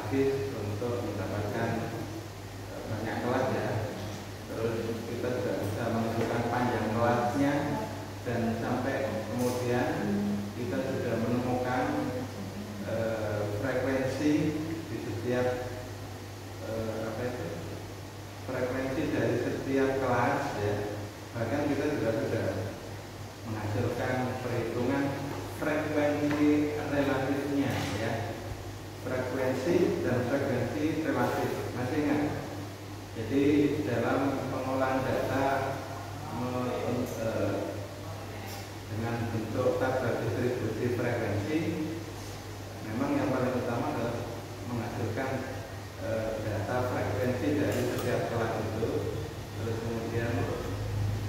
strategis untuk mendapatkan banyak kelas ya. Terus kita juga bisa menentukan panjang kelasnya, dan sampai kemudian kita sudah menemukan frekuensi di setiap frekuensi dari setiap kelas ya. Bahkan kita juga sudah menghasilkan perhitungan frekuensi relatifnya ya. Frekuensi dan frekuensi relatif, masih ingat? Jadi dalam pengolahan data dengan bentuk tabel distribusi frekuensi, memang yang paling utama adalah menghasilkan data frekuensi dari setiap kelas itu, terus kemudian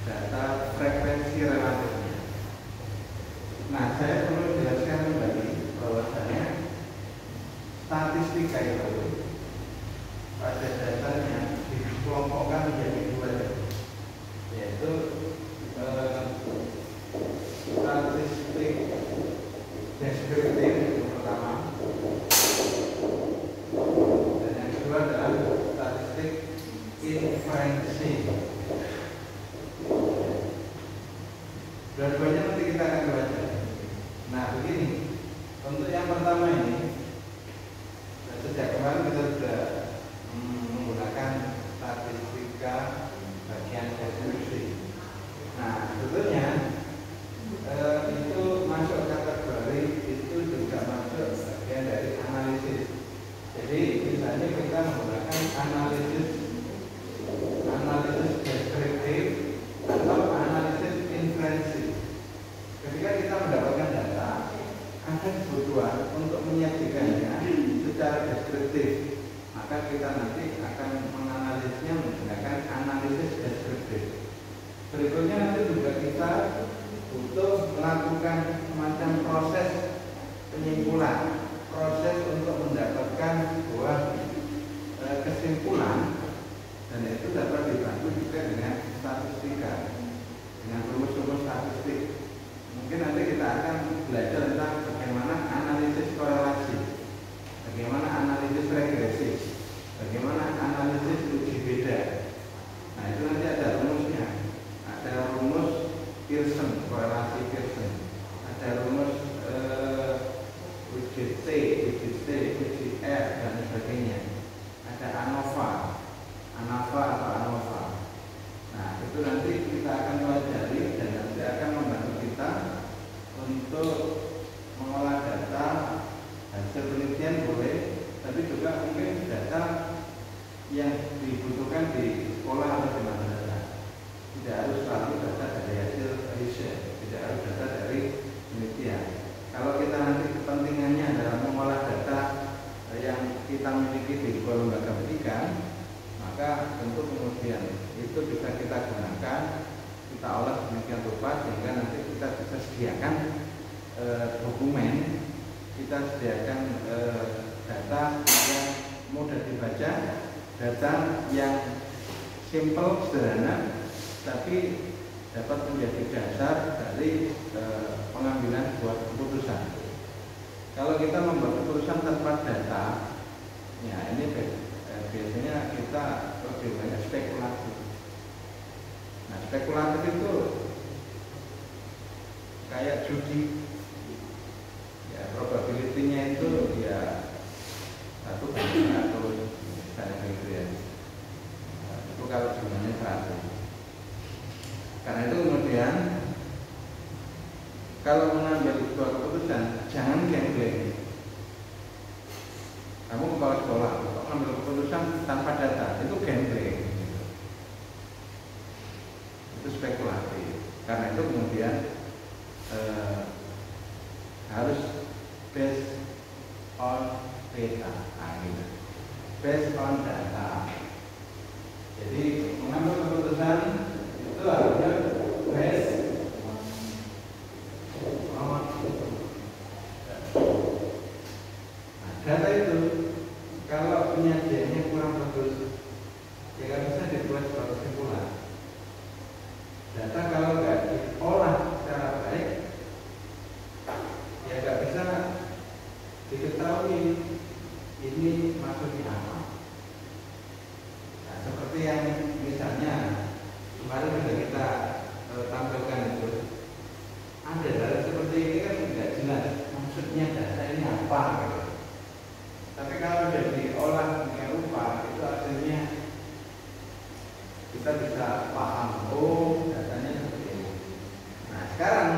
data frekuensi relatifnya. Nah, saya perlu jelaskan kembali bahwasanya statistika itu pada dasarnya dikelompokkan menjadi dua, yaitu statistik deskriptif yang pertama, dan yang kedua adalah statistik inferensi. Dua-duanya nanti kita akan baca. Nah, begini, untuk yang pertama ini, sejak kemarin kita sudah menggunakan statistika bagian deskripsi. Nah, sebetulnya itu masuk kategori, itu juga masuk bagian dari analisis. Jadi misalnya kita menggunakan analisis deskriptif atau analisis inferensi. Ketika kita mendapatkan data, ada kebutuhan untuk menyajikannya secara deskriptif, maka kita nanti akan menganalisisnya menggunakan analisis deskriptif. Berikutnya nanti juga kita butuh melakukan semacam proses penyimpulan, proses untuk mendapatkan sebuah kesimpulan, dan itu dapat dibantu juga dengan statistika, dengan rumus-rumus statistik. Mungkin nanti kita akan belajar tentang bagaimana analisis korelasi, bagaimana analisis regresi, bagaimana analisis uji beda. Nah, itu nanti ada rumusnya. Ada rumus Pearson, korelasi Pearson. Ada rumus UGT, UGR, dan sebagainya. Ada ANOVA atau ANOVA. Nah, itu nanti kita akan pelajari, dan nanti akan membantu kita untuk mengolah data. Hasil penelitian boleh, tapi juga mungkin data yang dibutuhkan di sekolah atau di mana-mana. Tidak harus selalu data dari hasil riset, tidak harus data dari penelitian. Kalau kita nanti kepentingannya adalah mengolah data yang kita miliki di sebuah lembaga pendidikan, maka tentu kemudian itu bisa kita gunakan, kita olah sedemikian rupa sehingga nanti kita bisa sediakan dokumen, kita sediakan data yang mudah dibaca, data yang simple, sederhana, tapi dapat menjadi dasar dari pengambilan sebuah keputusan. Kalau kita membuat keputusan tanpa data, ya ini biasanya kita lebih banyak spekulasi. Nah, spekulasi itu kayak judi. Ya, probability-nya itu ya 1/100, misalnya gitu ya. Itu kalau jumlahnya 100. Karena itu kemudian kalau mengambil sebuah keputusan, jangan gambling. Kamu kepala sekolah, kalau mengambil keputusan tanpa data, itu gambling. Itu spekulasi. Karena itu kemudian harus based on data, based on data. Jadi mengambil keputusan itu harusnya based on data. Itu kalau penyajiannya kurang bagus, ya nggak bisa dibuat sebuah kesimpulan. Data kalau nggak diolah secara baik, ya nggak bisa diketahui ini sudah diolah dengan rupa itu hasilnya kita bisa paham, oh datanya seperti ini. Nah sekarang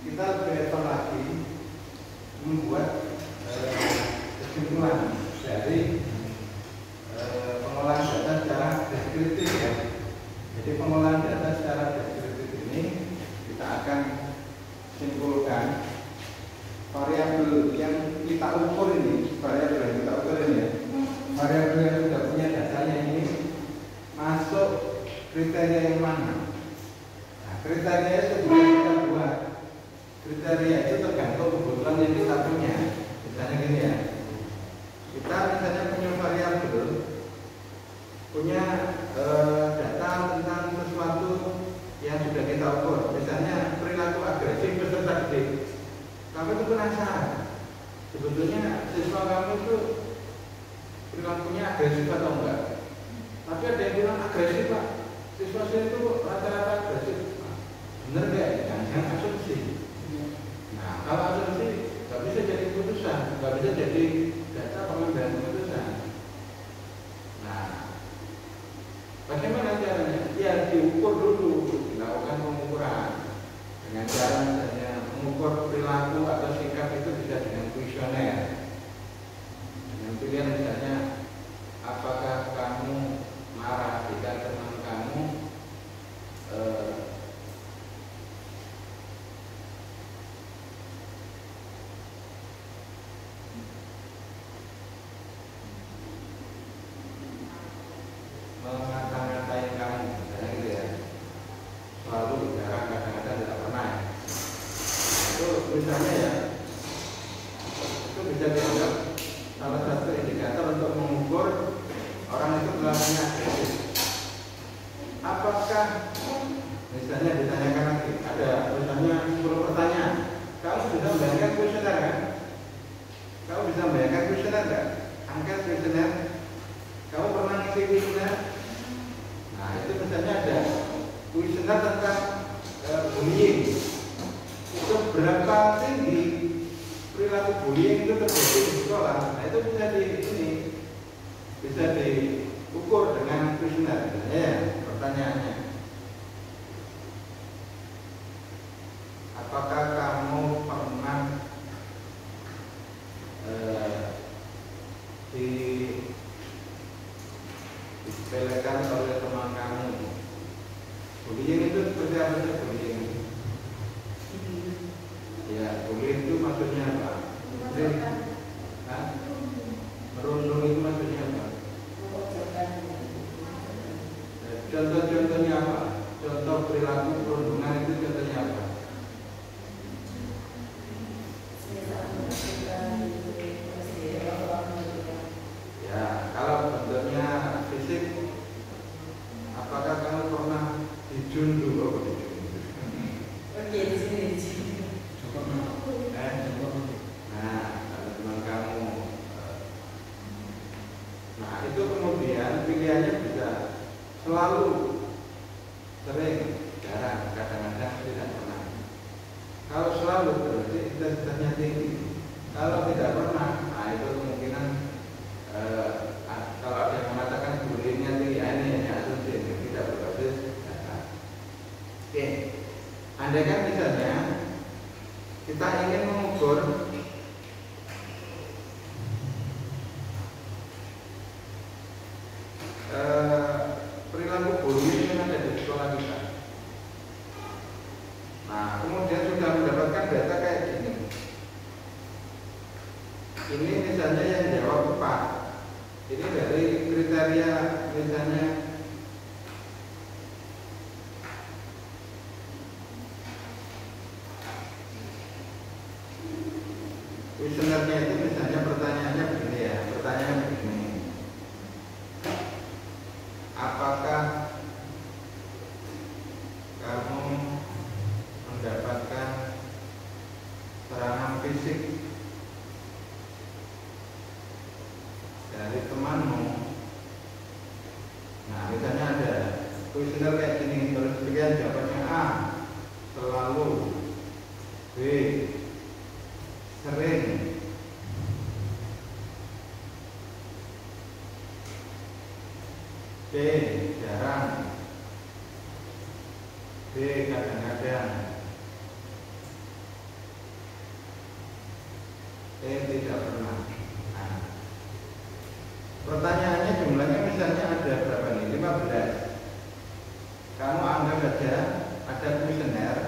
kita lebih level lagi membuat kesimpulan dari pengolahan data secara deskriptif ya. Jadi pengolahan data secara deskriptif ini kita akan simpulkan variabel yang kita ukur ini, variabel yang kita ukur ini ya, variabel yang sudah punya datanya ini masuk kriteria yang mana? Nah, kriteria itu bisa kita buat. Kriteria itu tergantung kebutuhan yang kita punya. Misalnya gini ya, kita misalnya punya variabel, punya data tentang sesuatu yang sudah kita ukur. Misalnya perilaku agresif peserta didik. Kami itu penasaran, sebetulnya siswa kami itu perilakunya agresif atau enggak? Tapi ada yang bilang agresif Pak, siswa saya itu rata-rata agresif. Bener nggak? Jangan asumsi. Nah kalau asumsi nggak bisa jadi keputusan, nggak bisa jadi data pengambilan keputusan. Nah bagaimana caranya? Ya diukur dulu, dilakukan pengukuran dengan cara misalnya mengukur perilaku atau sikap itu bisa dengan kuesioner. Dengan pilihan misalnya apakah kamu marah jika teman kamu mengata-ngatain kamu, misalnya gitu ya, selalu jarang, kadang-kadang tidak pernah. Itu misalnya ya, itu bisa dianggap salah satu indikator untuk mengukur orang itu perilakunya agresif. Apakah misalnya ditanyakan lagi, ada misalnya 10 pertanyaan, kamu bisa membayangkan kuesioner kan? Kamu bisa membayangkan kuesioner nggak? Angkat kuesioner, kamu pernah ngisi kuesioner? Nah itu misalnya ada kuesioner tentang bullying. Itu berapa tinggi perilaku bullying itu terjadi di sekolah? Nah itu bisa diukur dengan kuesioner. Ya, pertanyaannya, apakah kamu pernah disepelekan oleh teman kamu? Bullying itu seperti apa sih bullying? Ya, bullying itu maksudnya apa? Merundung itu maksudnya apa? Contoh-contohnya apa? Contoh perilaku perundungan itu contohnya apa? Ya, kalau bentuknya fisik, apakah kamu pernah dijunduh? Oke, di sini. Nah, kalau teman kamu, nah itu kemudian pilihannya bisa selalu, sering, jarang, kadang-kadang tidak pernah. Kalau selalu berarti intensitasnya tinggi. Kalau tidak pernah, nah itu kemungkinan kalau ada yang mengatakan bullyingnya tinggi, ini hanya asumsi, tidak berbasis data. Oke, andai kan misalnya kita ingin mengukur perilaku bullying yang ada di sekolah kita. Nah, kemudian sudah mendapatkan data kayak gini. Ini misalnya yang jawab 4. Ini dari kriteria misalnya kuesionernya itu misalnya pertanyaannya begini ya, pertanyaannya begini. Apakah kamu mendapatkan serangan fisik dari temanmu? Nah, misalnya ada kuesioner kayak gini, terus kemudian jawabannya A, selalu, B, sering, C, B. Jarang. B. Kadang-kadang. C. Tidak pernah. Nah, pertanyaannya jumlahnya misalnya ada berapa nih? 15. Kamu anggap saja ada kuesioner,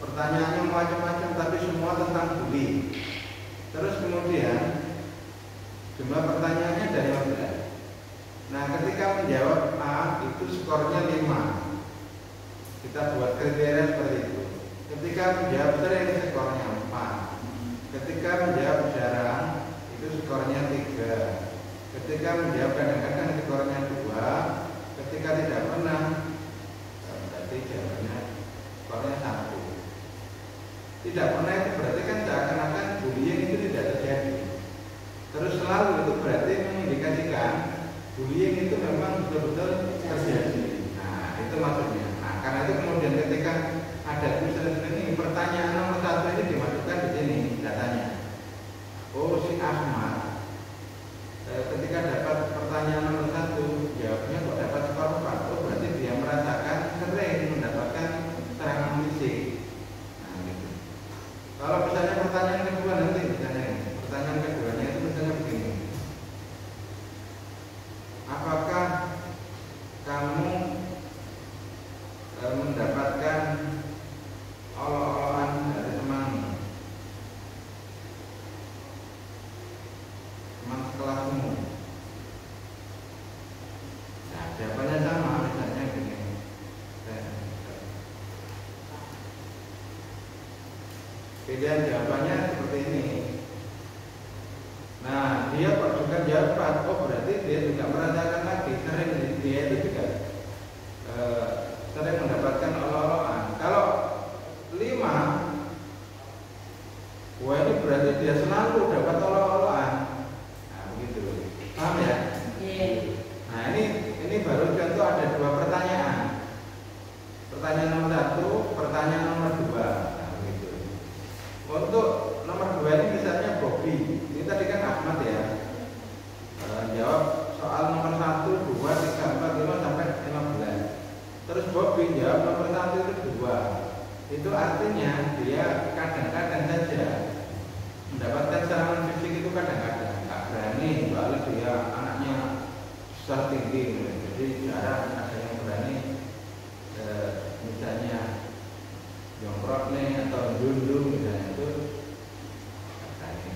pertanyaannya macam-macam tapi semua tentang bully. Terus kemudian jumlah pertanyaannya ada 15. Nah, ketika menjawab A itu skornya 5. Kita buat kriteria seperti itu. Ketika menjawab sering skornya 4. Ketika menjawab jarang itu skornya 3. Ketika menjawab kadang-kadang skornya 2. Ketika tidak pernah berarti jawabannya skornya 1. Tidak pernah itu berarti kan seakan-akan bullying itu tidak terjadi. Terus selalu itu berarti mengindikasikan bullying itu memang betul-betul terjadi. Nah, itu maksudnya. Nah, karena itu kemudian ketika ada tulisan ini pertanyaan nomor 1 ini dimasukkan di sini datanya. Oh, si Ahmad ketika dapat pertanyaan nomor 1 jawabnya kok dapat skor 4. Oh, berarti dia merasakan sering mendapatkan serangan fisik. Nah, gitu. Kalau misalnya pertanyaan kedua nanti misalnya pertanyaan keduanya itu misalnya begini. Apakah kamu mendapatkan olok-olokan dari teman sekelasmu? Nah, jawabannya sama misalnya begini. Pilihan jawabannya seperti ini. Nah, dia kok juga jawab 4. Oh, berarti dia juga merasakan lagi sering dia itu juga sering mendapatkan olok-olokan. Kalau 5, wah ini berarti dia selalu dapat olok-olokan. Nah, begitu. Paham ya? Iya. Nah, ini baru contoh ada 2 pertanyaan. Pertanyaan nomor 1, pertanyaan nomor 2. Nah, begitu. Untuk nomor 2 ini misalnya Bobby. Ini tadi kan Ahmad ya. Jawab soal nomor 1, 2, 3, 4, 5 sampai 15. Terus Bobby jawab nomor 1 itu 2. Itu artinya dia kadang-kadang saja mendapatkan serangan fisik itu kadang-kadang. Nggak berani, soalnya dia anaknya besar tinggi. Jadi jarang ada yang berani misalnya jongkrok nih atau jundung misalnya itu berani.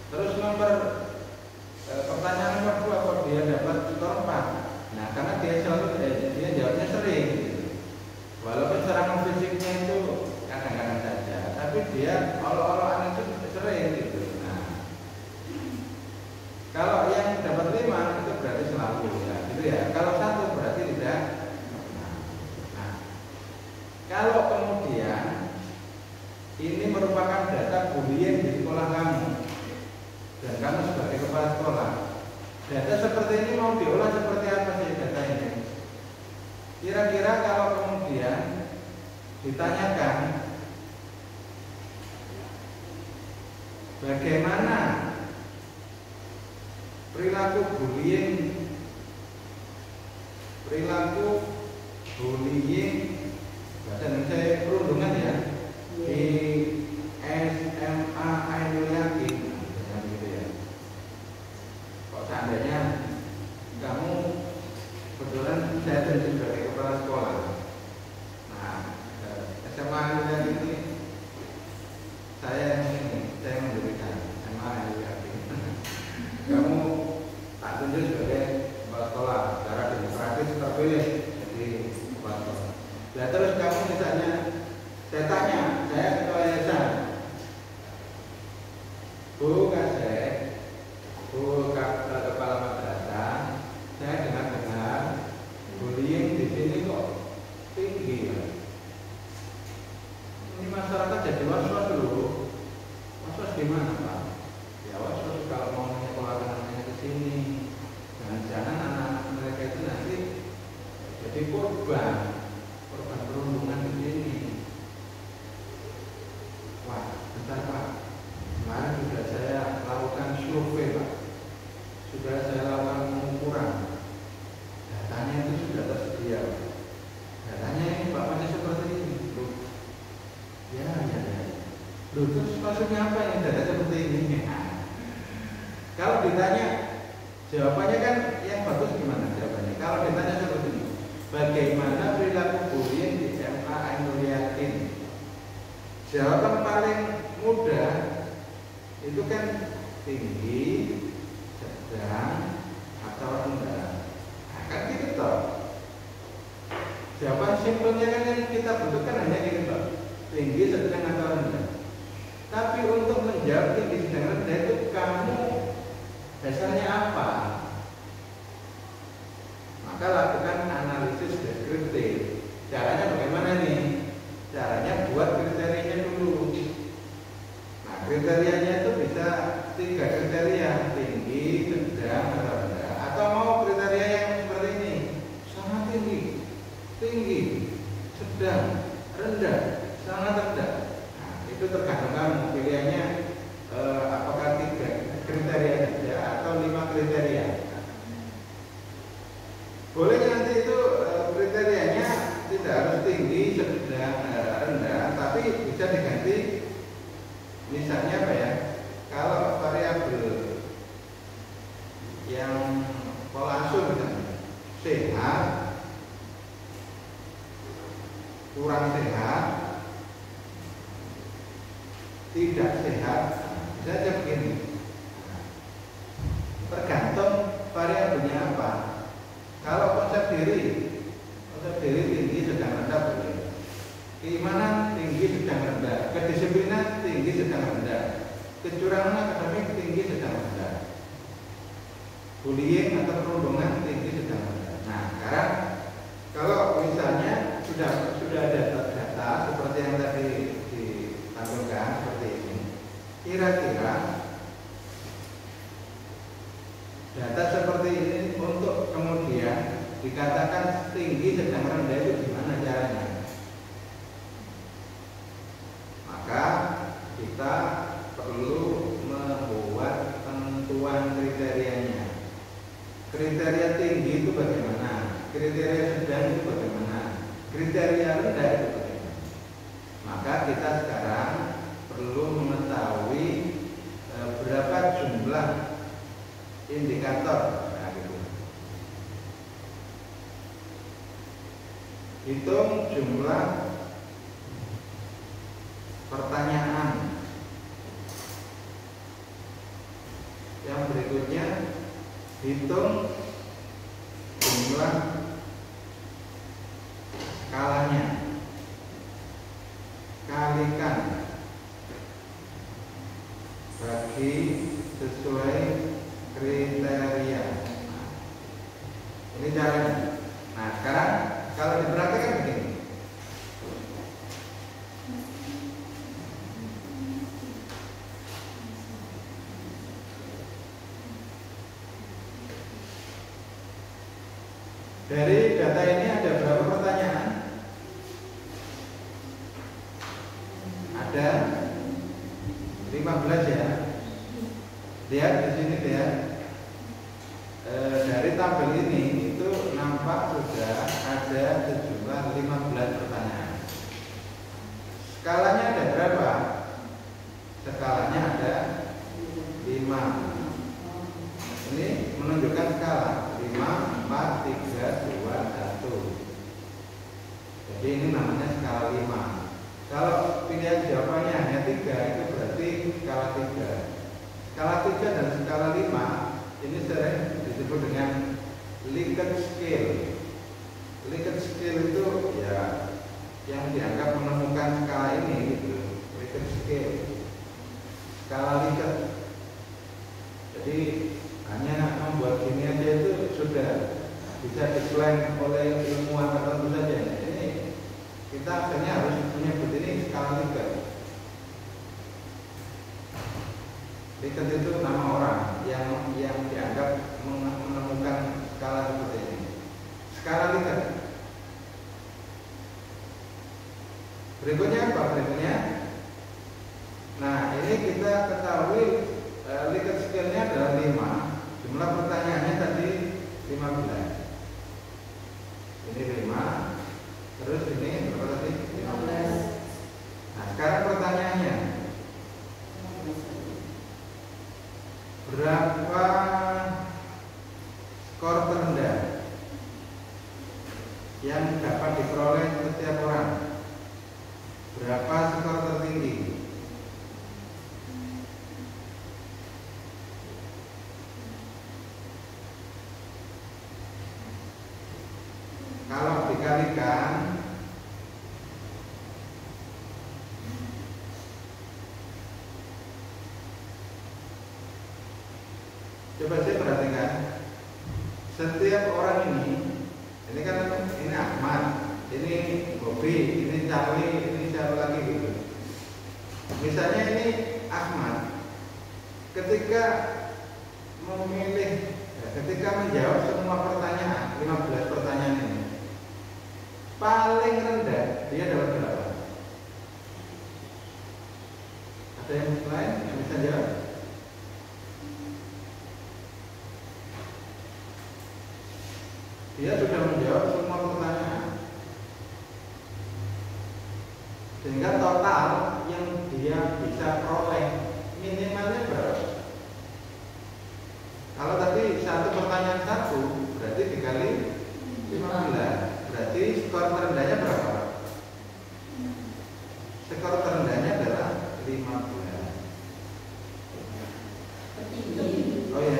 Terus pertanyaan nomor 2 kok dia dapat skor 4. Nah, karena dia selalu dia jawabnya sering gitu. Walaupun serangan fisiknya itu kadang-kadang saja, tapi dia olok-olokan itu sering gitu. Nah, kalau yang dapat 5 itu berarti selalu ya, gitu ya. Kalau 1 berarti tidak. Nah, kalau kemudian ini merupakan data bullying di sekolah kamu dan kamu sebagai kepala sekolah, data seperti ini mau diolah seperti apa sih data ini? Kira-kira kalau kemudian ditanyakan bagaimana perilaku bullying dan saya perundungan ya di SMA Ainul Yakin, gitu ya. Kok seandainya kamu kebetulan saya tunjuk sebagai kepala sekolah. Nah, SMA Ainul Yakin ini saya mendirikan SMA Ainul Yakin. Kamu tak tunjuk sebagai kepala sekolah secara demokratis terpilih jadi kepala sekolah. Nah, terus kamu misalnya saya tanya, saya ketua yayasan, Bu Kasek, Bu kepala madrasah, saya dengar bullying di sini kok tinggi ya. Ini masyarakat jadi was-was dulu. Was-was gimana Pak? Ya was-was kalau mau menyekolahkan anaknya ke sini, jangan-jangan anak-anak mereka itu nanti jadi korban perundungan di sini. maksudnya apa ini data seperti ini? Nah, kalau ditanya jawabannya kan yang bagus gimana jawabannya? Kalau ditanya seperti ini, bagaimana perilaku bullying di SMA Ainul Yakin? Jawaban paling mudah itu kan tinggi, sedang, atau rendah. Nah, kan gitu toh. Jawaban simpelnya kan yang kita butuhkan hanya gitu toh, tinggi, sedang, atau rendah. Tapi untuk menjawab tinggi, sedang, rendah itu kamu dasarnya apa? Maka lakukan analisis deskriptif. Caranya bagaimana nih? Caranya buat kriterianya dulu. Nah, kriterianya itu bisa 3 kriteria, tinggi, sedang, atau rendah. Atau mau kriteria yang seperti ini, sangat tinggi, tinggi, sedang, rendah, sangat rendah. Nah, itu tergantung kamu pilihannya apakah 3 kriteria saja atau 5 kriteria. Boleh nanti itu kriterianya tidak harus tinggi, sedang, rendah, tapi bisa diganti. Misalnya apa ya? Kalau variabel yang pola asuh misalnya sehat, kurang sehat, tidak sehat, bisa aja begini. Tergantung variabelnya apa. Kalau konsep diri tinggi, sedang, rendah boleh. Keimanan tinggi, sedang, rendah. Kedisiplinan tinggi, sedang, rendah. Kecurangan akademik tinggi, sedang, rendah. Bullying atau perundungan tinggi, sedang, rendah. Nah, sekarang kalau misalnya sudah ada data seperti yang tadi ditampilkan seperti ini, kira-kira data seperti ini untuk kemudian dikatakan tinggi, sedang, rendah itu gimana caranya? Maka kita perlu membuat tentuan kriterianya. Kriteria tinggi itu bagaimana? Kriteria sedang itu bagaimana? Kriteria rendah itu bagaimana? Maka kita sekarang perlu mengetahui berapa jumlah indikator. Nah, gitu. Hitung jumlah pertanyaan. Yang berikutnya hitung jumlah skalanya, kalikan bagi sesuai kriteria. Nah, ini caranya. Nah, sekarang kalau diperhatikan begini. Dari data ini ada berapa pertanyaan? Ada 15 ya. Lihat di sini lihat. Dari tabel ini itu nampak sudah ada sejumlah 15 pertanyaan. Skalanya ada berapa? Skalanya ada 5. Ini menunjukkan skala 5, 4, 3, 2, 1. Jadi ini namanya skala 5. Kalau pilihan jawabannya hanya 3, itu berarti skala 3. Skala 3 dan skala 5 ini sering disebut dengan Likert scale. Likert scale itu ya yang dianggap menemukan skala ini gitu. Likert scale, skala Likert. Jadi hanya membuat gini aja itu sudah bisa diklaim oleh ilmuwan tertentu saja. Ini kita akhirnya harus menyebut ini skala Likert. Likert itu nama orang yang dianggap menemukan skala seperti ini. Skala Likert. Berikutnya apa? Berikutnya, nah ini kita ketahui Likert scale-nya adalah 5. Jumlah pertanyaannya tadi 15. Ini 5. Terus ini berapa tadi? 15. Nah, sekarang pertanyaannya, berapa skor terendah yang dapat diperoleh setiap orang? Berapa skor tertinggi? Kalau dikalikan coba saya perhatikan setiap orang ini kan ini Ahmad, ini Bobby, ini Charlie, ini siapa lagi gitu. Misalnya ini Ahmad, ketika memilih, ketika menjawab semua pertanyaan, 15 pertanyaan ini, paling rendah dia dapat berapa? Ada yang lain yang bisa jawab? Dia sudah menjawab semua pertanyaan, sehingga total yang dia bisa peroleh minimalnya berapa? Kalau tadi satu pertanyaan satu, berarti dikali 15, berarti skor terendahnya berapa? Skor terendahnya adalah 15. Oh iya.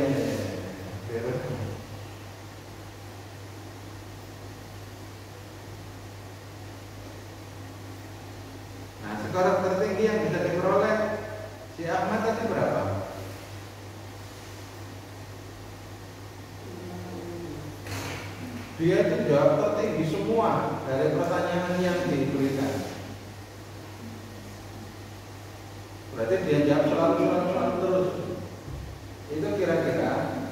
Nah, skor tertinggi yang bisa diperoleh si Ahmad tadi berapa? Dia itu jawab tertinggi semua dari pertanyaan yang diberikan. Berarti dia jawab selalu terus. Itu kira-kira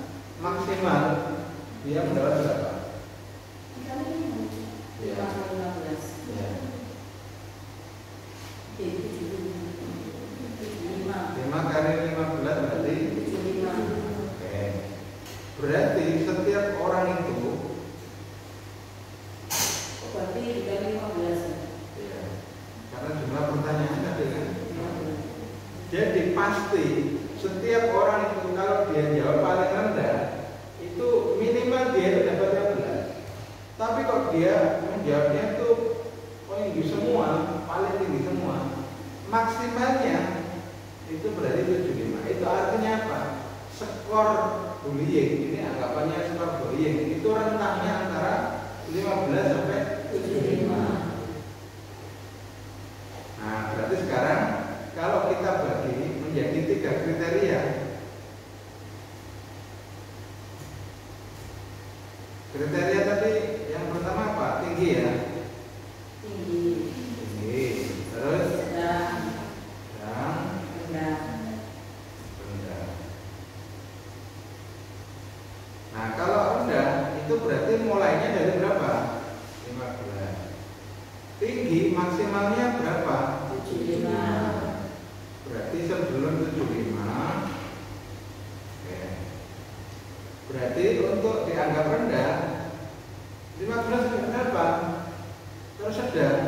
maksimal dia mendapat berapa? Ya. 5 kali 15 berarti 75. Oke. Berarti setiap orang itu berarti dikali 15. Ya. Karena jumlah pertanyaan tadi kan. Jadi pasti setiap orang itu kalau dia jawab paling rendah itu minimal dia itu dapat 15. Tapi kalau dia menjawabnya itu tinggi semua, paling tinggi semua, maksimalnya itu berarti 75. Itu artinya apa? Skor bullying, ini anggapannya skor bullying itu rentangnya antara 15 sampai 75. Nah, berarti sekarang kalau kita bagi menjadi 3 kriteria. Kriteria tadi yang pertama apa? Tinggi ya? Tinggi. Terus? Rendah. Nah, kalau rendah itu berarti mulainya dari berapa? 15. Tinggi maksimalnya berapa? 75. Berarti sebelum 75. Oke. Berarti untuk dianggap rendah 15 sampai berapa? Terus sedang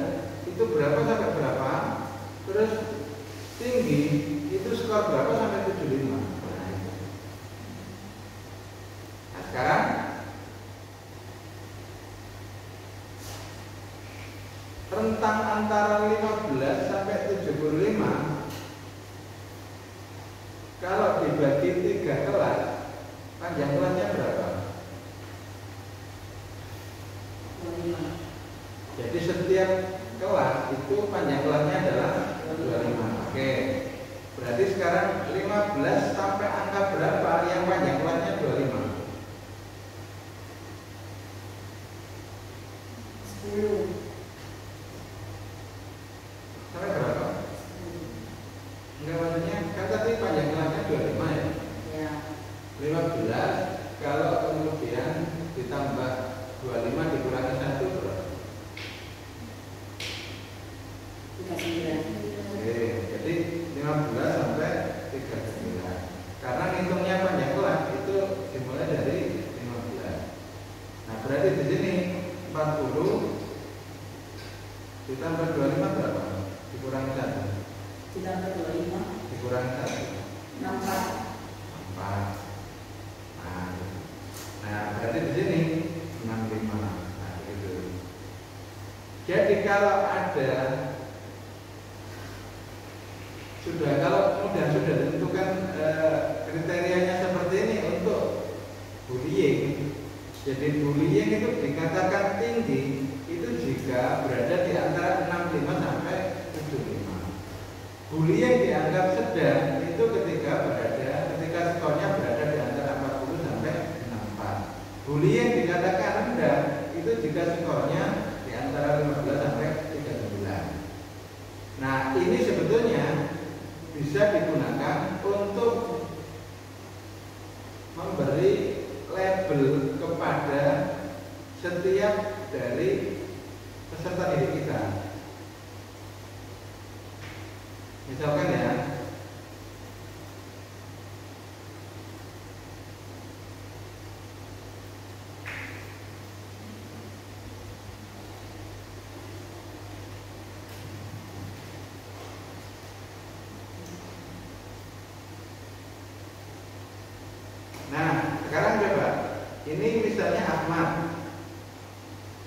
itu berapa sampai berapa? Terus tinggi itu skor berapa sampai 75? Nah, sekarang rentang antara 15 sampai 75 kalau dibagi 3 kelas, panjang kelasnya berapa? 25. Jadi setiap kelas itu panjang kelasnya adalah 25. Oke. Berarti sekarang 15 sampai angka berapa yang panjang kelasnya 25? 10. Sampai berapa? Enggak, maksudnya kan tadi panjang kelasnya 25 ya? Ya. 15 kalau kemudian ditambah 25 dikurangi 1 berapa? 39. Oke, jadi 15 sampai 39. Karena ngitungnya panjang kelas itu dimulai dari 15. Nah, berarti di sini 40 ditambah 25 berapa? Dikurangi 1. Ditambah 25 dikurangi 1. 64. kalau ada kalau sudah ditentukan kriterianya seperti ini untuk bullying. Jadi bullying itu dikatakan tinggi itu jika berada di antara 65 sampai 75. Bullying dianggap sedang itu ketika skornya berada di antara 40 sampai 64. Bullying dikatakan rendah itu jika skornya di antara 15 sampai 39. Nah, ini sebetulnya bisa digunakan untuk memberi label kepada setiap dari peserta didik kita. Misalkan ya, nah, sekarang coba. Ini misalnya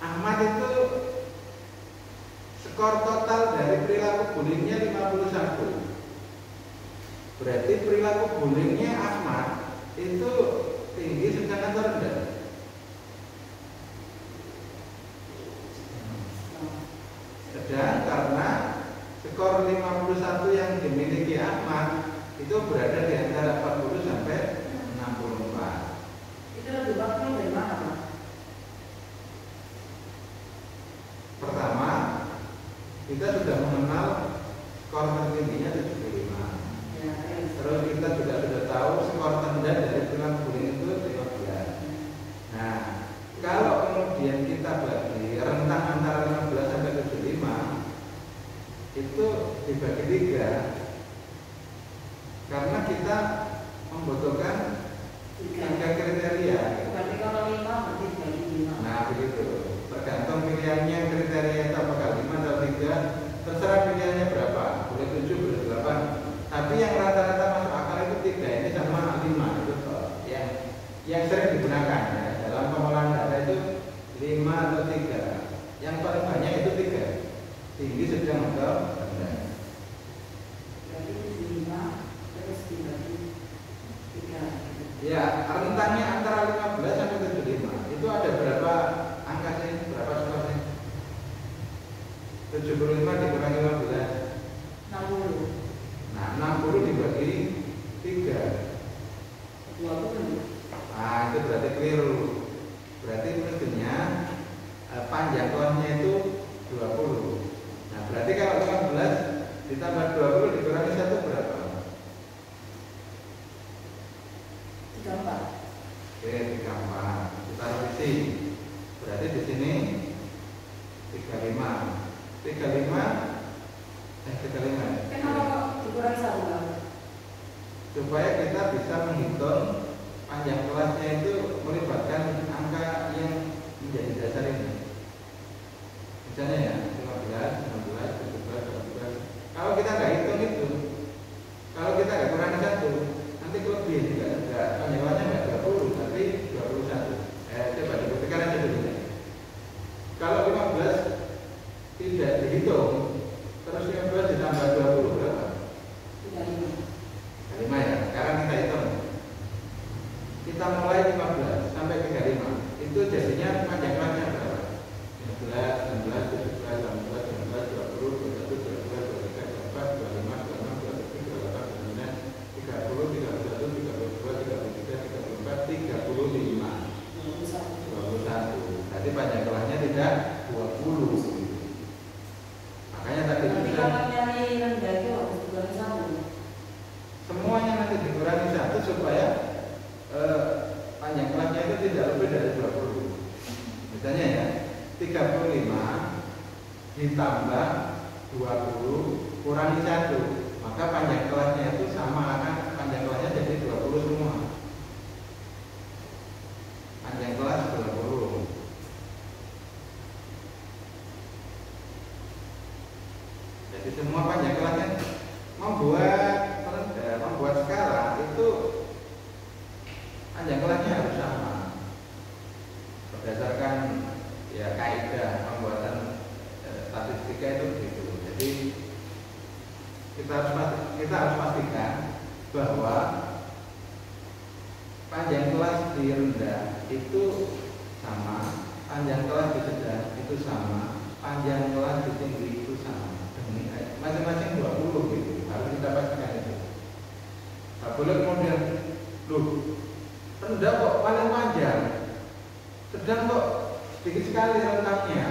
Ahmad itu skor total dari perilaku bullyingnya 51. Berarti perilaku bullyingnya Ahmad itu tinggi, sedang atau rendah? Sedang, karena skor 51 yang dimiliki Ahmad itu berada di antara 40 sampai 64. Itu lebih bagus dari mana, Pak? Pertama, kita sudah mengenal skor tertingginya 75. Ya, Terus kita juga sudah tahu skor terendah dari perilaku bullying itu 15. Nah, kalau kemudian kita bagi rentang antara 15 sampai 75 itu dibagi 3, karena kita membutuhkan 3 kriteria. berarti kalau 5 berarti dibagi 5. Nah, begitu. Tergantung pilihannya kriteria itu apakah 5 atau 3. Terserah pilihannya berapa. Boleh 7, boleh 8. Tapi yang rata-rata masuk akal itu 3 ini sama 5 itu yang sering digunakan ya. Dalam pengolahan data itu 5 atau 3. Yang paling banyak itu 3. Tinggi, sedang atau rendah. Berarti 5 terus dibagi 3. Ya, rentangnya antara 15 sampai 75. Itu ada berapa angka sih? Berapa skor sih? 75 dikurangi 15. 60. Nah, 60 dibagi 3. 20. Nah, itu berarti keliru. Berarti mestinya panjang kelasnya itu 20. Nah, berarti kalau 15 ditambah 20 dikurangi 1 berapa? 34. Oke, 34. Kita revisi. Berarti di sini 35. 35. Kenapa kok dikurangi 1, Pak? Supaya kita bisa menghitung panjang kelasnya itu melibatkan angka yang menjadi dasar ini. Misalnya ya 15, 16, 17, 18. Kalau kita nggak hitung itu, kalau kita nggak kurangi 1, nanti kelebihan nggak panjang kelasnya nggak 20 tapi 21. Coba dibuktikan aja dulu ya. Kalau 15 tidak dihitung, terus 15 ditambah 20 berapa? 35. 5 ya. Sekarang kita hitung. Kita mulai 15 sampai 35. Itu jadinya panjang kelasnya berapa? 15, 16, 17, 18, 19, 20, 21, 22, 23, 24, 25, 26, 27, 28, 29, 30, 31, 32, 33, 34, 35, 21. Berarti panjang kelasnya tidak 20. Makanya tadi Nanti bisa kalau nyari rendah itu harus dikurangi 1. semuanya nanti dikurangi 1 supaya panjang kelasnya itu tidak lebih dari 20. Misalnya ya, 35 ditambah 20 kurangi 1, maka panjang kelasnya itu sama, akan panjang kelasnya jadi 20 semua. Panjang kelas 20. Jadi semua panjang kelasnya membuat skala itu panjang kelasnya harus sama berdasarkan ya kaidah pembuatan statistik kita harus pastikan bahwa panjang kelas di rendah itu sama, panjang kelas di sedang itu sama, panjang kelas di tinggi itu sama. Masing-masing 20 gitu. Harus kita pastikan itu. Nah, boleh kemudian, rendah kok paling panjang, sedang kok sedikit sekali rentangnya.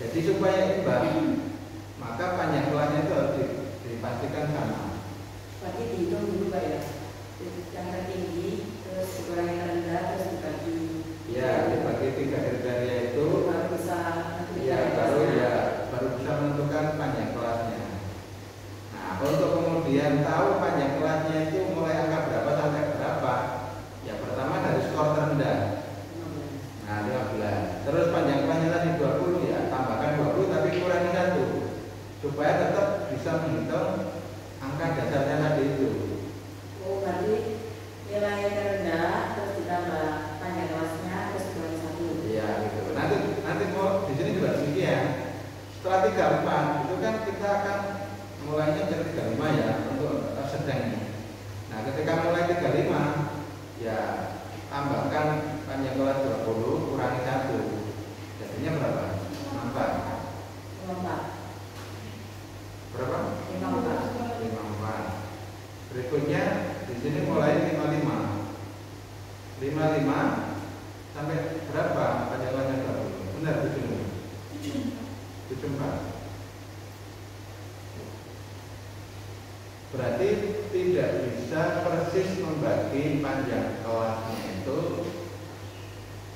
Jadi supaya imbang, maka panjang kelasnya itu harus dipastikan sama. Berarti dihitung dulu Pak ya. Yang tertinggi, terus dikurangi rendah, terus dibagi. Ya, dibagi 3 kriteria itu. Baru bisa. Baru bisa menentukan panjang kelasnya. Nah, untuk kemudian tahu panjang kelasnya itu mulai angka berapa sampai berapa, ya pertama dari skor terendah. Nah, 15. Terus panjang kelasnya tadi 20, ya tambahkan 20 tapi kurangi 1 supaya tetap bisa menghitung angka dasarnya tadi itu. Oh, berarti nilai terendah terus ditambah panjang kelasnya terus dikurangi 1. Iya, gitu. Nanti mau di sini juga demikian. Setelah 34 itu kan kita akan mulainya dari 35 ya untuk sedangnya. Nah, ketika mulai 35 ya tambahkan panjang kelas 20 kurangi 1. Jadinya berapa? 54. Berapa? 54. Berikutnya di sini mulai 55. 55 sampai berapa panjang kelasnya 20? Benar 74. Berarti tidak bisa persis membagi panjang kelasnya itu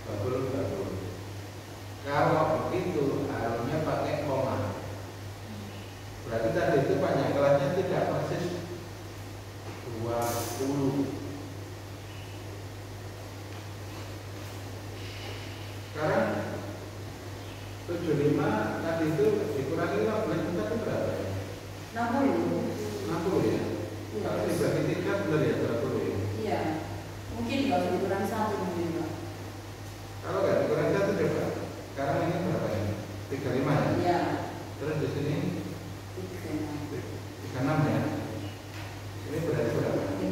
20. Kalau begitu harusnya pakai koma. Berarti tadi itu panjang kelasnya tidak persis 20. Sekarang 75 tadi itu dikurangi 15 tadi berapa ya? 60 ya? Kalau dibagi 3 benar ya 20 ya? Iya. Mungkin kalau dikurangi 1 mungkin Pak. Kalau nggak dikurangi 1 coba. Sekarang ini berapa ini? 35 ya? Iya. Terus di sini 36 ya? Ini berarti berapa? 55.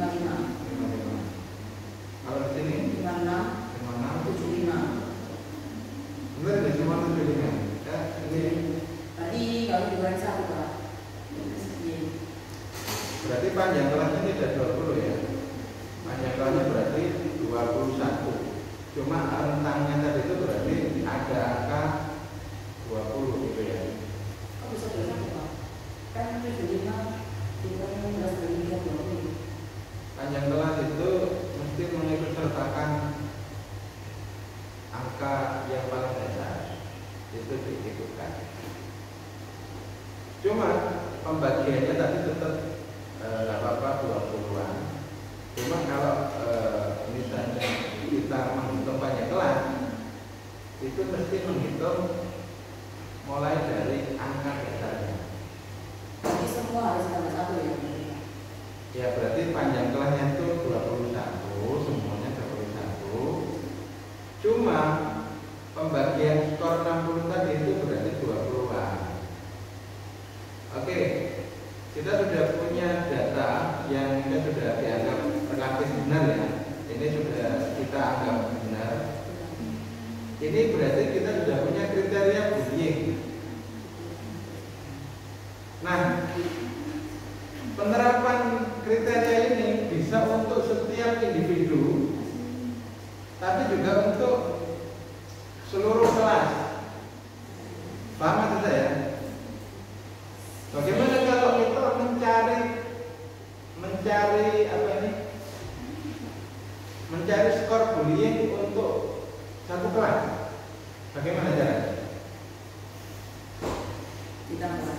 Kalau di sini 56 75. benar ini cuma 75 ya? Ini Tadi kalau dikurangi 1 Pak. Iya. berarti panjang kelasnya tidak 20 ya? Panjang kelasnya berarti 21. Cuma rentangnya tadi itu berarti ada angka 20 gitu ya? Kok bisa 21 Pak? Kan 75 dikurangi 16 dari 20. Panjang kelas itu mesti mengikut sertakan angka yang paling dasar, itu diikutkan. Cuma pembagiannya tadi tetap nggak apa-apa 20-an. Cuma kalau misalnya kita menghitung panjang kelas, itu mesti menghitung mulai dari angka dasarnya. Jadi semua harus tambah 1 ya? Ya berarti panjang kelasnya itu 21, semuanya 21. Cuma pembagian skor 60 tadi itu berarti 20-an. Oke, kita sudah punya data yang kita sudah dianggap relatif benar ya. Ini sudah kita anggap benar. Ini berarti kita sudah punya kriteria bullying. Nah, penerapan kriteria ini bisa untuk setiap individu, tapi juga untuk seluruh kelas. Paham maksud saya? Bagaimana kalau kita mencari apa ini? Mencari skor bullying untuk satu kelas. Bagaimana caranya? Ditambah.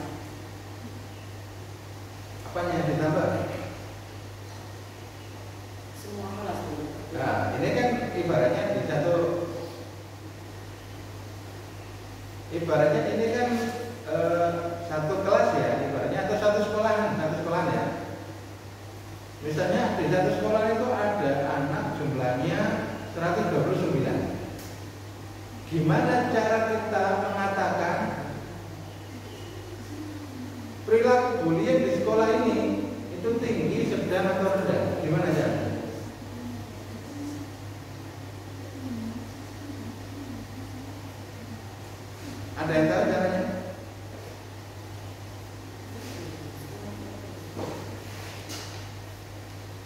Apanya yang ditambah? Semua kelas dulu. Nah, ini kan ibaratnya di ibaratnya ini kan satu kelas ya, ibaratnya atau satu sekolahan ya. Misalnya di satu sekolah itu ada anak jumlahnya 129. Gimana cara kita mengatakan perilaku bullying di sekolah ini itu tinggi, sedang atau rendah? Gimana ya? Ada yang tahu caranya?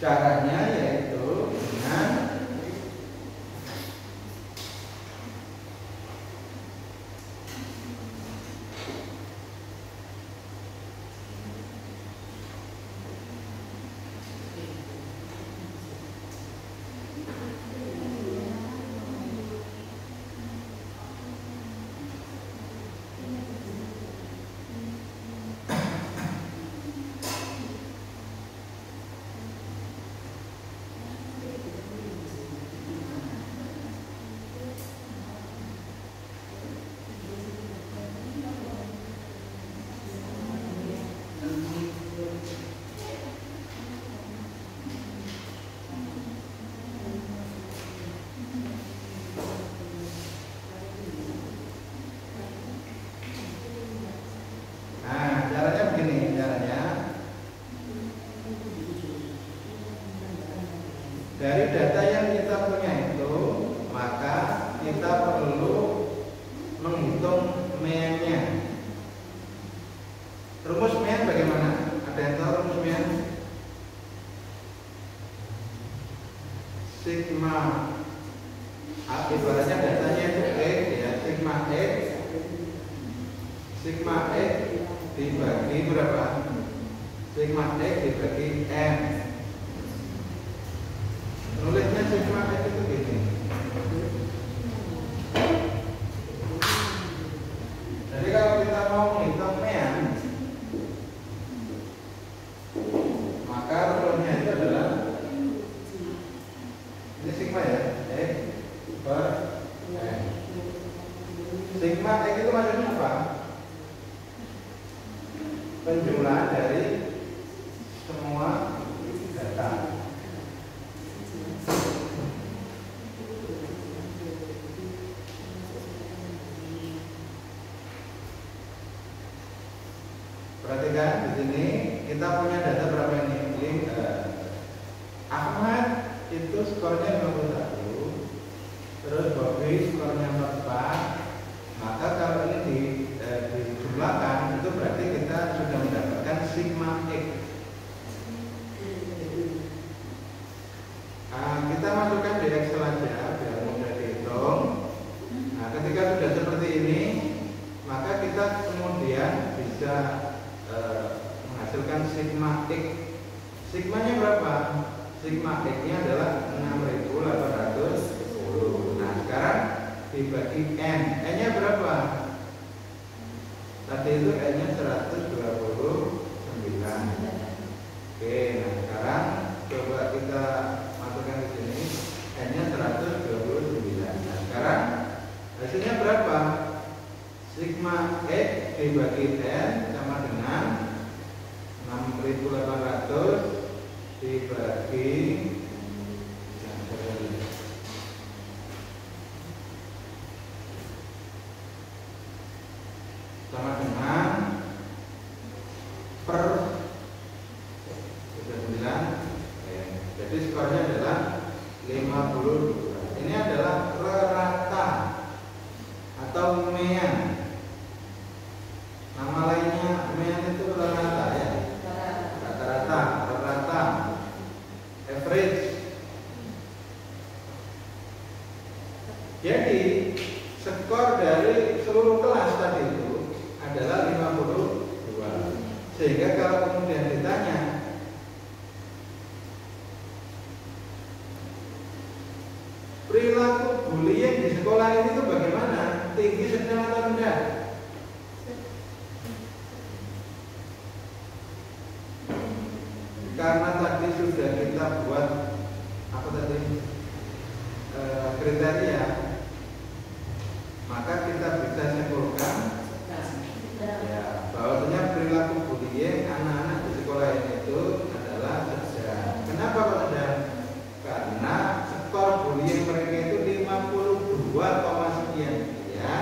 Caranya yaitu dengan dari data yang kita punya itu, maka kita perlu menghitung mean-nya. Rumus mean bagaimana? Ada yang tahu rumus mean? Sigma ibaratnya datanya itu X ya, sigma X dibagi berapa? Sigma X dibagi M. Nulisnya sigma X itu gini. Jadi kalau kita mau menghitung mean, maka rumusnya itu adalah ini sigma ya, X per M. Sigma X itu maksudnya apa? Penjumlahan dari semua data. Perhatikan di sini kita punya data berapa ini? Ahmad itu skornya 51, terus Bobby skornya 44. Maka kalau ini dijumlahkan itu berarti kita sudah mendapatkan sigma X. Kita masukkan di Excel aja biar mudah dihitung. Nah, ketika sudah seperti ini, maka kita kemudian bisa menghasilkan sigma X. Sigmanya berapa? Sigma X-nya adalah 6.810. Nah, sekarang dibagi N. N-nya berapa? Tadi itu N-nya 129. Oke, nah sekarang coba kita masukkan di sini. N-nya 129. Nah, sekarang hasilnya berapa? Sigma X dibagi N sama dengan 6.800 dibagi sama dengan per 9. Jadi skornya adalah 52. Ini adalah rata atau mean. Nama lainnya mean itu rata ya. Rata, average. Jadi skor dari seluruh kelas tadi itu adalah 52. Sehingga kalau kemudian ditanya perilaku bullying di sekolah ini tuh bagaimana? Tinggi, sedang atau rendah? Karena tadi sudah kita buat apa tadi kriteria, maka kita bisa simpulkan ya bahwasanya perilaku bullying anak-anak di sekolah ini itu adalah sedang. Kenapa kok sedang? Karena skor bullying mereka itu 52, sekian ya,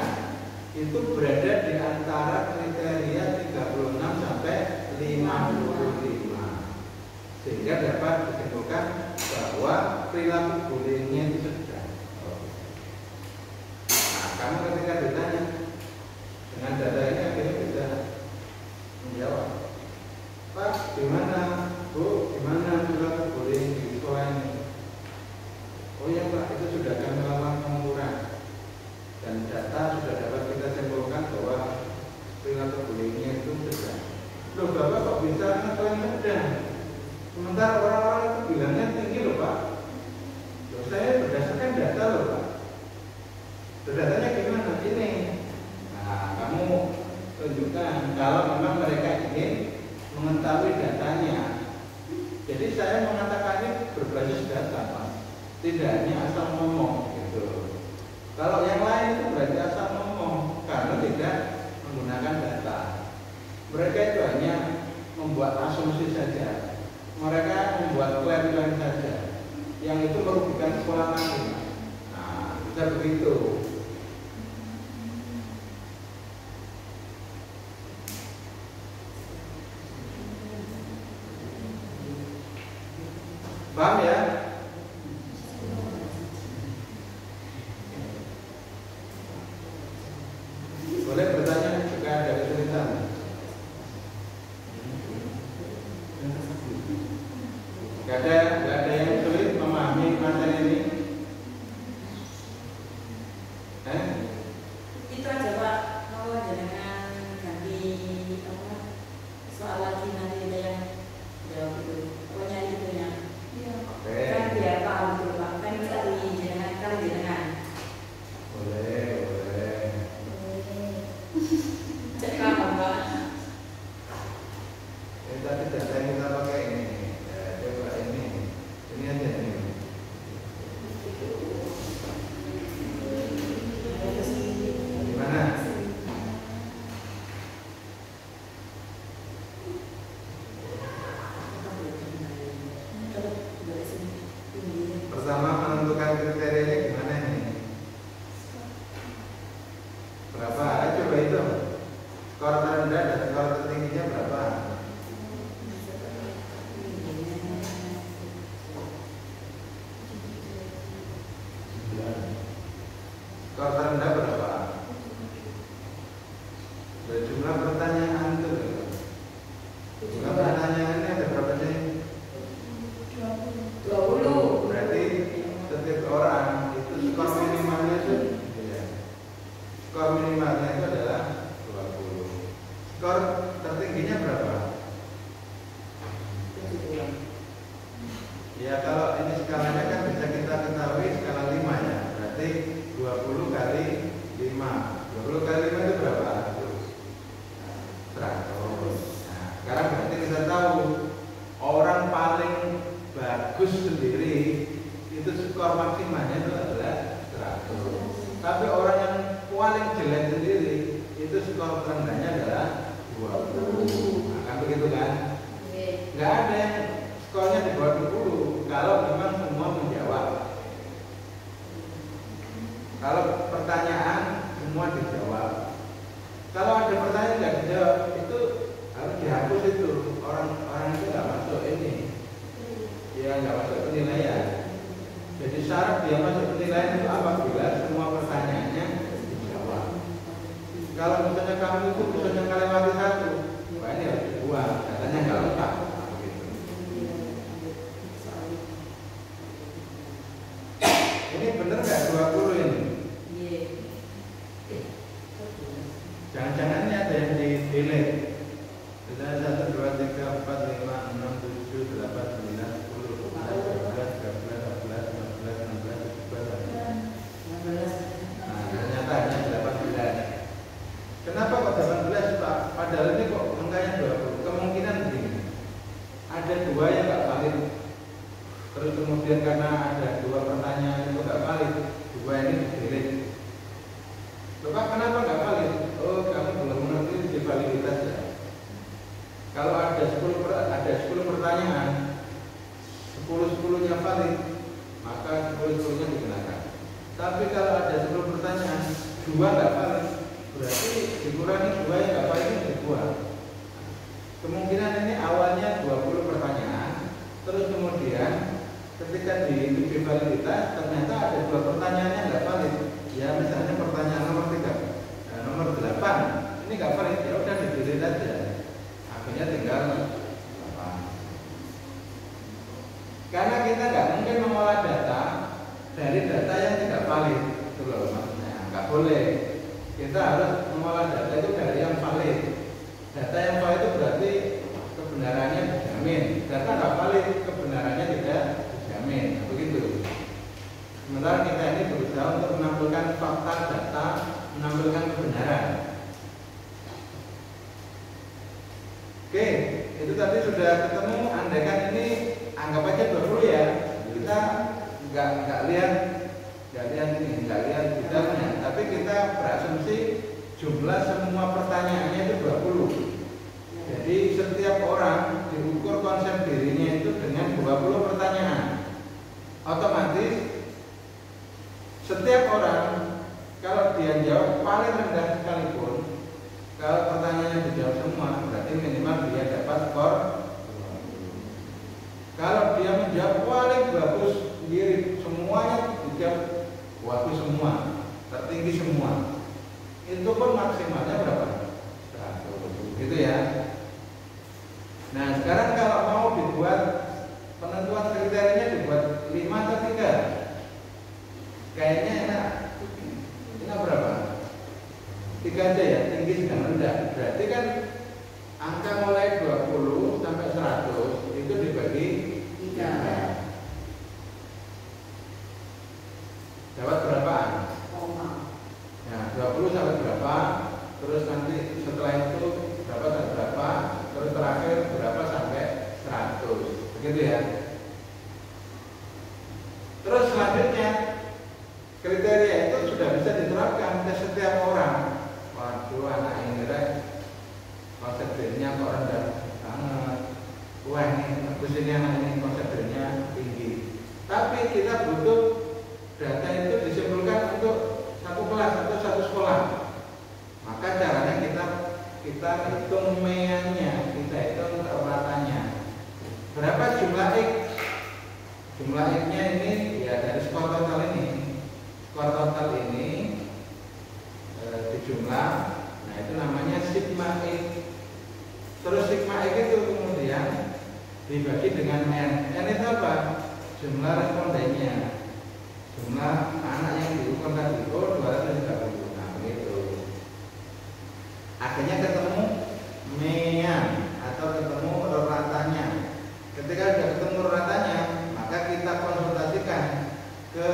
itu berada di antara kriteria 36 sampai sehingga dapat disimpulkan bahwa perilaku bullyingnya itu sedang. Nah, kamu ketika ditanya dengan data ini akhirnya bisa menjawab, Pak, gimana, Bu, gimana perilaku bullying di sekolah ini? Oh ya Pak, itu sudah kami melakukan pengukuran dan data sudah dapat kita simpulkan bahwa perilaku bullyingnya itu sedang. Loh Bapak kok bisa ngapain sedang? Sementara orang-orang itu bilangnya tinggi loh Pak. Loh saya berdasarkan data loh Pak. Datanya gimana? Ini. Nah kamu tunjukkan kalau memang mereka ingin mengetahui datanya. Jadi saya mengatakan ini berbasis data Pak. Tidak hanya asal ngomong gitu. Kalau yang lain itu berarti asal ngomong karena tidak menggunakan data. Mereka itu hanya membuat asumsi saja. Mereka membuat klaim-klaim saja. Yang itu merugikan sekolah kami. Nah, bisa begitu. Paham ya? Boleh bertanya jika ada kesulitan. Gak ada yang sulit memahami materi ini. Itu aja Pak. Kalau jangan ganti soal lagi nanti ada yang jawab itu. Pokoknya itu ya. Oke. Kan biar paham dulu Pak. Kan kita di jenengan kalau jenengan. Boleh. Cek paham Pak. Tapi data yang kita pakai ini. Coba ini aja ini. Gimana? Pertama menentukan kriterianya gimana ini? Berapa? Coba itu. Skor terendah dan skor tertingginya berapa? Skor terendah berapa? Jumlah pertanyaan itu. Jumlah pertanyaannya ada berapa sih? 20. Berarti setiap orang itu skor minimalnya itu skor minimalnya itu adalah 20. Skor tertingginya berapa? Ya kalau ini skalanya kan bisa kita ketahui skala 5 ya. Berarti 20 kali 5. 20 kali 5 itu berapa? 100. Nah, sekarang berarti kita tahu orang paling bagus sendiri itu skor maksimalnya itu adalah 100. Tapi orang yang paling jelek sendiri itu skor terendahnya adalah 20. Nah, kan begitu kan? Nggak ada yang skornya di bawah 20 kalau memang semua menjawab. Kalau pertanyaan semua dijawab. Kalau ada pertanyaan nggak dijawab itu harus dihapus itu. Orang itu nggak masuk ini. Ya nggak masuk penilaian. Jadi syarat dia masuk penilaian itu apabila semua pertanyaannya dijawab. Kalau misalnya kamu itu misalnya kelewati satu, wah ini harus dibuang. Katanya nggak lengkap. Ini bener nggak 20 ini? Jangan-jangan ini ada yang di delete. Misalnya 1, 2, 3, 4, 5, 6, 7, 8, 9, 10, 11, 12, 13, 14, 15, 16, 17. Nah ternyata hanya 18. Kenapa kok 18 Pak? Padahal ini kok angkanya 20. Kemungkinan begini. Ada 2 yang nggak valid. Terus kemudian karena ada 2 pertanyaan itu nggak valid, 2 ini di-delete. Bapak kenapa nggak valid? Oh kamu belum mengerti uji validitas ya. Kalau ada 10 pertanyaan, 10-10-nya valid, maka 10-10-nya digunakan. Tapi kalau ada 10 pertanyaan, 2 nggak valid, berarti dikurangi 2 yang nggak valid itu dibuang. Kemungkinan ini awalnya 20 pertanyaan, terus uji validitas ternyata ada 2 pertanyaannya nggak valid. Ya misalnya pertanyaan nomor 8 ini nggak valid, ya udah di-delete aja. Akhirnya tinggal 8. Karena kita nggak mungkin mengolah data dari data yang tidak valid, itu loh maksudnya. Nggak boleh. Kita harus mengolah data itu dari yang valid. Data yang valid itu berarti kebenarannya dijamin. Data nggak valid, kebenarannya tidak dijamin. Begitu. Sementara kita ini berusaha untuk menampilkan fakta data, menampilkan kebenaran. Oke, itu tadi sudah ketemu. Andaikan ini anggap aja 20 ya. Kita nggak lihat detailnya, tapi kita berasumsi jumlah semua pertanyaannya itu 20. Jadi setiap orang diukur konsep dirinya itu dengan 20 pertanyaan. Otomatis setiap orang kalau dia jawab paling rendah sekalipun, kalau pertanyaannya dijawab semua, berarti minimal dia dapat skor 20. Kalau dia menjawab paling bagus sendiri, semuanya dijawab bagus semua, tertinggi semua, itu pun maksimalnya berapa? 100. Gitu ya. Nah sekarang kalau mau dibuat penentuan kriterianya dibuat 5 atau 3, kayaknya enak. Enak berapa? 3 aja ya, tinggi sedang rendah. Berarti kan angka mulai 20 sampai 100 itu dibagi 3. Dapat berapaan? Nah 20 sampai berapa? Terus nanti setelah itu berapa sampai berapa? Terus terakhir berapa sampai 100. Begitu ya. Terus selanjutnya kriteria itu sudah bisa diterapkan ke setiap orang. Waduh, anak ini konsep dirinya kok rendah banget. Wah ini bagus ini anak ini konsep dirinya tinggi. Tapi kita butuh data itu disimpulkan untuk satu kelas atau satu sekolah. Maka caranya kita hitung meannya, kita hitung ratanya. Berapa jumlah X? Jumlah X-nya ini ya dari skor total ini. Skor total ini dijumlah, nah itu namanya sigma X. Terus sigma X itu kemudian dibagi dengan N. N itu apa? Jumlah respondennya, jumlah anak yang diukur tadi. Oh 230. Nah begitu. Akhirnya ketemu mean atau ketemu ratanya. Ketika sudah ketemu ratanya, maka kita konsultasikan ke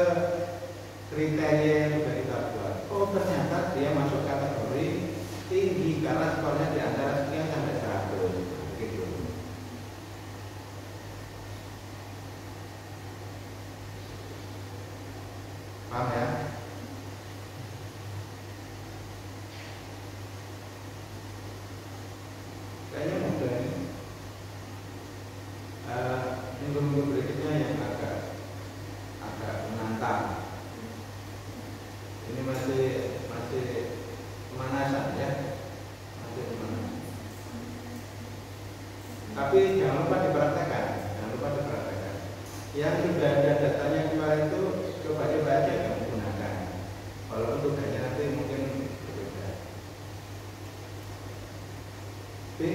kriteria yang sudah kita buat. Oh ternyata dia masuk kategori tinggi karena skornya di antara sekian sampai 100. Begitu. Paham ya? Kayaknya mudah ini. Minggu-minggu berikutnya yang agak menantang. Ini masih pemanasan ya, masih pemanasan. Tapi jangan lupa dipraktekkan, Yang sudah ada datanya kemarin itu coba-coba aja kamu gunakan. Kalau tugasnya nanti mungkin berbeda. Oke,